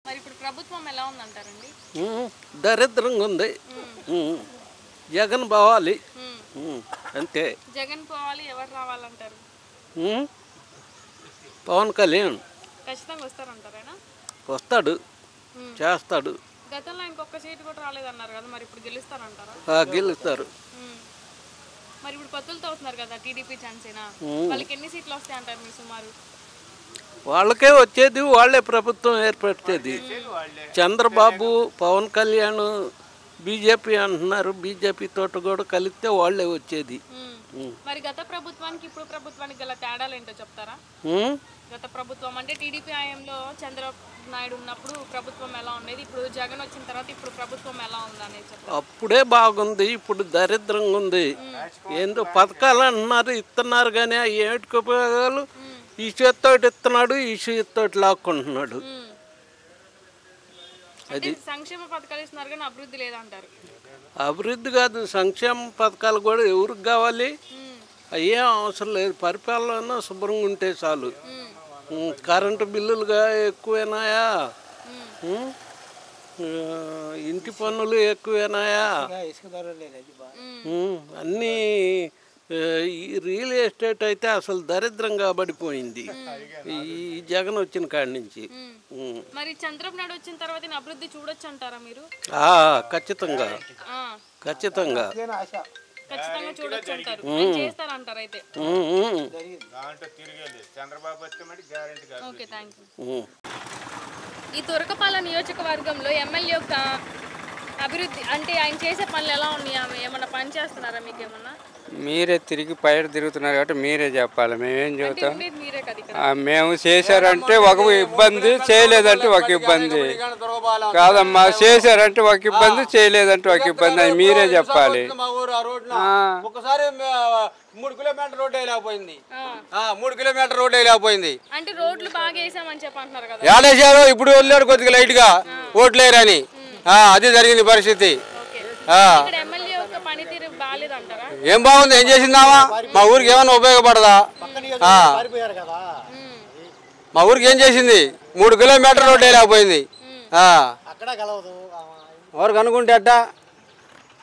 మరి ఇప్పుడు ప్రభుత్వం ఎలా ఉందంటారండి? దరిద్రంగా ఉంది. జగన్ పోవాలి అంతే. జగన్ పోవాలి, ఎవరు రావాలంటారు? పవన్ కళ్యాణ్ ఖచ్చితంగా వస్తారంటారేనా? వస్తాడు, చేస్తాడు. గతంలో ఇంకొక సీటు కూడా రాలేదన్నారు కదా, మరి ఇప్పుడు గెలుస్తారంటారా? గెలుస్తారు. మరి ఇప్పుడు పొత్తులతో అవుతున్నారు కదా టీడీపీ జనసేన, వాళ్ళకి ఎన్ని సీట్లు వస్తాయి అంటారు మీరు సుమారు? వాళ్ళకే వచ్చేది, వాళ్ళే ప్రభుత్వం ఏర్పరిచేది. చంద్రబాబు, పవన్ కళ్యాణ్, బీజేపీ అంటున్నారు. బీజేపీ తోటి కూడా కలిస్తే వాళ్ళే వచ్చేది. మరి గత ప్రభుత్వానికి ఇప్పుడు ప్రభుత్వానికి గల తేడాలు ఏంటో చెప్తారా? గత ప్రభుత్వం అంటే టీడీపీ హయాంలో చంద్రబాబు నాయుడు ఉన్నప్పుడు ప్రభుత్వం ఎలా ఉండేది, ఇప్పుడు జగన్ వచ్చిన తర్వాత ఇప్పుడు ప్రభుత్వం ఎలా ఉంది అనేది చెప్తారా? అప్పుడే బాగుంది, ఇప్పుడు దరిద్రంగా ఉంది. ఏందో పథకాలు అంటున్నారు, ఇస్తున్నారు, కానీ ఆ ఏటికి ఉపయోగాలు ఈ చేతితో ఇస్తున్నాడు, ఈ చేతితో లాక్కుంటున్నాడు. అది సంక్షేమ పథకాలు ఇస్తున్నారు కానీ అభివృద్ధి లేదంటారు. అభివృద్ధి కాదు, సంక్షేమ పథకాలు కూడా ఎవరికి కావాలి? అయ్యేం అవసరం లేదు, పరిపాలన శుభ్రంగా ఉంటే చాలు. కరెంటు బిల్లులుగా ఎక్కువేనాయా, ఇంటి పన్నులు ఎక్కువేనాయా, అన్నీ రియల్ ఎస్టేట్ అయితే అసలు దరిద్రంగా పడిపోయింది ఈ జగన్ వచ్చిన కాడి నుంచి. మరి చంద్రబాబు నాయుడు వచ్చిన తర్వాత అభివృద్ధి చూడొచ్చు అంటారా మీరు? ఖచ్చితంగా ఖచ్చితంగా ఖచ్చితంగా చూడొచ్చు అంటారు, చేస్తారంటారు అయితే. Okay, thank you. ఈ తురకపాలెం నియోజకవర్గంలో ఎమ్మెల్యే యొక్క అభివృద్ధి అంటే ఆయన చేసే పనులు ఎలా ఉన్నాయి? ఏమన్నా పని చేస్తున్నారా? మీకు ఏమన్నా? మీరే తిరిగి పైన తిరుగుతున్నారు కాబట్టి మీరే చెప్పాలి, మేమేం చెబుతాం. మేము చేశారంటే ఒక ఇబ్బంది, చేయలేదంటే ఒక ఇబ్బంది కాదమ్మా. చేశారంటే ఒక ఇబ్బంది, చేయలేదంటే ఒక ఇబ్బంది, అది మీరే చెప్పాలి. ఒకసారి 3 కిలోమీటర్ రోడ్ వేయలేకపోయింది, 3 కిలోమీటర్ రోడ్ వేయలేకపోయింది. అంటే రోడ్లు బాగా వేసామని చెప్పంటున్నారు కదా, ఏడేసారు. ఇప్పుడు వెళ్ళారు కొద్దిగా లైట్ గా ఓట్లు వేయరని, అది జరిగింది పరిస్థితి. ఏం బాగుంది, ఏం చేసిందామా? మా ఊరికి ఏమైనా ఉపయోగపడదా? మా ఊరికి ఏం చేసింది? 3 కిలోమీటర్ రోడ్ వేయలేకపోయింది. ఎవరికి అనుకుంటే అట్టా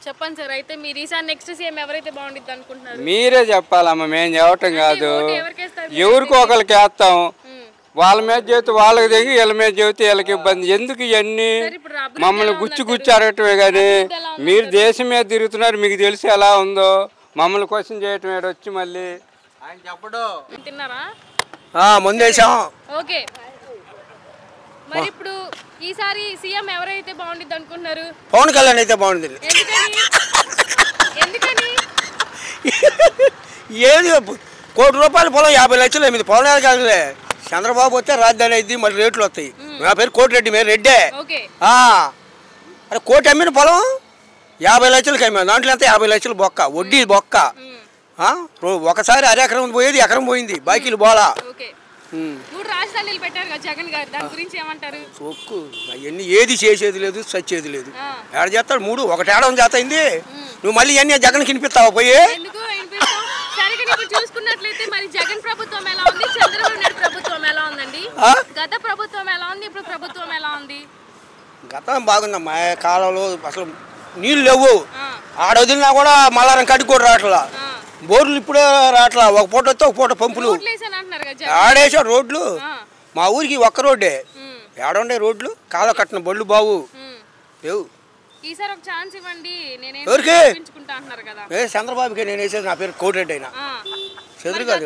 చెప్పండి సార్. అయితే మీరు ఈసారి నెక్స్ట్ సీఎం ఎవరైతే బాగుంటుంది అనుకుంటున్నారు? మీరే చెప్పాలమ్మా, మేము చెప్పటం కాదు. ఎవరికి ఒకరికి వేస్తాం, వాళ్ళ మీద చెబితే వాళ్ళకి దిగి, వీళ్ళ మీద చెబితే వీళ్ళకి ఇబ్బంది. ఎందుకు ఇవన్నీ మమ్మల్ని గుచ్చి అరగటమే కానీ మీరు దేశం మీద తిరుగుతున్నారు, మీకు తెలిసి ఎలా ఉందో. మమ్మల్ని క్వశ్చన్ చేయటం వచ్చి మళ్ళీ ఆయన చెప్పడం. తిన్నారా? ముందేసాం. ఓకే, మరి ఇప్పుడు ఈసారి సీఎం ఎవరైతే బాగుంటుంది అనుకుంటున్నారు? పవన్ కళ్యాణ్ అయితే బాగుంటుంది. ఎందుకని? ఏది ₹1 కోటి పొలం 50 లక్షలు ఏమిది పొలం కాదులే. చంద్రబాబు వస్తే రాజధాని అయింది, మళ్ళీ రేట్లు వస్తాయి. నా పేరు కోటిరెడ్డి, మీరు రెడ్డే. అరే కోటి అమ్మిన పొలం 50 లక్షలకి అమ్మాను. దాంట్లో ఎంత 50 లక్షలు బొక్క, వడ్డీ బొక్క. ఒకసారి అరెకరం పోయేది, ఎకరం పోయింది, బాకీలు బోలా. అవన్నీ ఏది చేసేది లేదు, సచ్చేది లేదు. ఏడ చేస్తాడు 3 ఒకటి ఏడం చేతయింది. నువ్వు మళ్ళీ అన్నీ జగన్ కినిపిస్తావా పోయి? చూసుకున్నట్లయితే మరి జగన్ ప్రభుత్వం ఎలా ఉంది, చంద్రబాబు నాయుడు ప్రభుత్వం ఎలా ఉందండి? గత ప్రభుత్వం ఎలా ఉంది, ఇప్పుడు ప్రభుత్వం ఎలా ఉంది? గతం బాగుందమ్మా. కాలంలో అసలు నీళ్ళు లేవు, ఆడ వదిలినా కూడా మళ్ళారం కట్టి కూడా రావట్లా. బోర్లు ఇప్పుడే రావట్లా, ఒక పూట వస్తే ఒక పూట పంపులు ఆడేసాడు. రోడ్లు మా ఊరికి ఒక్క రోడ్డే, ఏడుండే రోడ్లు, కాలువ కట్టిన బళ్ళు బావు లేవు. ఎవరికి? చంద్రబాబుకి నేను వేసేది. నా పేరు కోటిరెడ్డి అయినా చంద్రబాబు.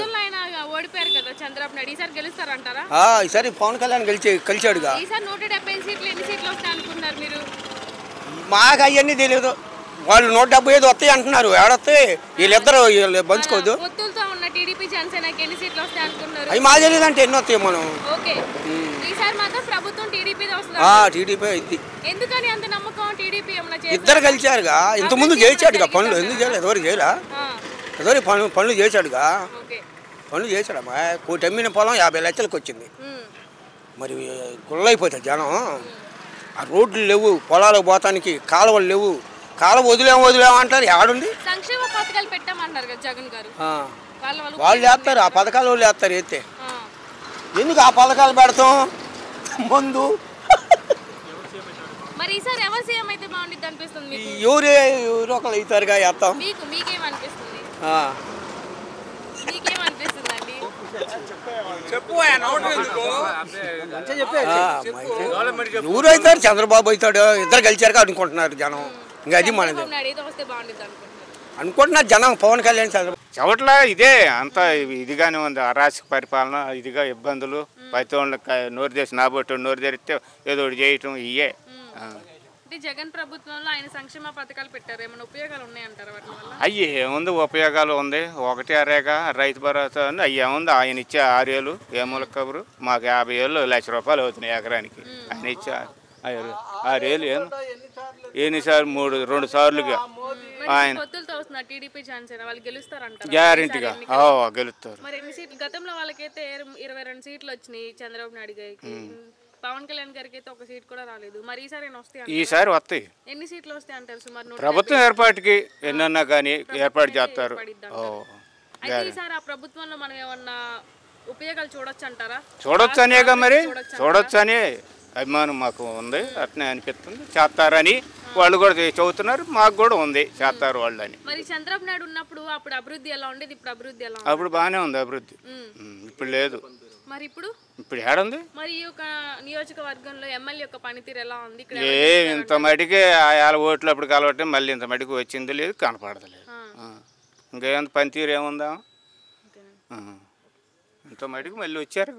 ఈసారి పవన్ కళ్యాణ్ కలిచాడుగా. మాకు అవన్నీ తెలియదు, వాళ్ళు 175 వస్తాయి అంటున్నారు. ఏడొస్తాయి, వీళ్ళిద్దరు పంచుకోవద్దు. అవి మా తెలియదు అంటే ఎన్ని వస్తాయి మనం. టీడీపీ అయింది. ఇద్దరు కలిచారుగా, ఇంతకుముందు చేశాడుగా పనులు. ఎందుకు చేయలేదు? ఎవరు చేయరా? ఎవరు పనులు చేశాడుగా, పనులు చేశాడమ్మా. కోటి అమ్మిన పొలం 50 లక్షలకు వచ్చింది. మరి గుళ్ళైపోతాయి జనం. ఆ రోడ్లు లేవు, పొలాలకు పోతానికి కాలువలు లేవు. కాలువ వదిలేమంటారు. ఏడుంది? వాళ్ళు వేస్తారు, ఆ పథకాలు వాళ్ళు వేస్తారు. అయితే ఎందుకు ఆ పథకాలు పెడతాం? ముందు మరి ఈసారి ఎవరు సీఎం అయితే బాగుండిద్ది అనిపిస్తుంది మీకు? ఎవరు ఒకళ్ళు అవుతారుగా వేస్తాం. మీకేమనిపిస్తుంది? మీకేమనిపిస్తుందండి? ఎవరు అవుతారు? చంద్రబాబు అవుతాడు. ఇద్దరు గెలిచారుగా అనుకుంటున్నారు జనం. ఇంకా అది మనది చంద్రబాబు నాయుడు అయితే వస్తే బాగుండిద్ది అనుకుంటున్నారు జనం. పవన్ కళ్యాణ్ చంద్రబాబు చవట్లా ఇదే అంత ఇదిగానే ఉంది. అరాచక పరిపాలన, ఇదిగా ఇబ్బందులు, ప్రతి వాళ్ళకి నోరు తెరిచి నాబొట్టు నోరు తెరిస్తే ఏదో ఒకటి చేయటం ఇవే. అంటే జగన్ ప్రభుత్వంలో ఆయన సంక్షేమ పథకాలు పెట్టారు, ఏమైనా ఉపయోగాలు ఉన్నాయంటారు వాటి వల్ల? అయ్యి ఏముంది ఉపయోగాలు ఉంది. ఒకటి అరేగా రైతు భరోసా ఉంది. అయ్యి ఏముంది, ఆయన ఇచ్చే 6 ఏళ్ళు ఏమూల కబురు. మాకు 50 ఏళ్ళు ₹1,00,000 అవుతున్నాయి ఎకరానికి. ఆయన ఇచ్చే 6 ఏళ్ళు ఎన్నిసార్లు 2 సార్లుగా ఆయన పొత్తులతో వస్తున్నారు టీడీపీ జనసేన, వాళ్ళు గెలుస్తారంటారు గ్యారంటీగా గెలుస్తారు. మరి ఎన్ని సీట్లు? గతంలో వాళ్ళకైతే 22 సీట్లు వచ్చినాయి చంద్రబాబు నాయుడు గారికి. పవన్ కళ్యాణ్ గారికి అయితే ఒక సీట్ కూడా రాలేదు. మరి ఈసారి వస్తాయి. ఎన్ని సీట్లు వస్తాయి అంటారు సుమారు? ప్రభుత్వం ఏర్పాటుకి ఎన్నన్నా కానీ ఏర్పాటు చేస్తారు. అయితే ఈసారి ఆ ప్రభుత్వంలో మనం ఏమన్నా ఉపయోగాలు చూడొచ్చు అంటారా? చూడొచ్చు అనేగా, మరి చూడొచ్చు అనే అభిమానం మాకు ఉంది. అట్నే అనిపిస్తుంది. చేస్తారని వాళ్ళు కూడా చదువుతున్నారు. మాకు కూడా ఉంది చేస్తారు వాళ్ళు అని. మరి చంద్రబాబు నాయుడు ఉన్నప్పుడు అప్పుడు అభివృద్ధి ఎలా ఉండేది, ఇప్పుడు అభివృద్ధి ఎలా? అప్పుడు బాగానే ఉంది అభివృద్ధి. ఇప్పుడు లేదు. మరి ఇప్పుడు ఏడుంది? మరి ఈ యొక్క నియోజకవర్గంలో ఎమ్మెల్యే యొక్క పనితీరు ఎలా ఉంది? ఇక్కడ ఇంత మటుకే ఆయాల ఓట్లు అప్పుడు కలవటం, మళ్ళీ ఇంత మటుకు వచ్చింది లేదు, కనపడలేదు. ఇంకేంత పనితీరు ఏముందా? ఇంత మటుకు మళ్ళీ వచ్చారు.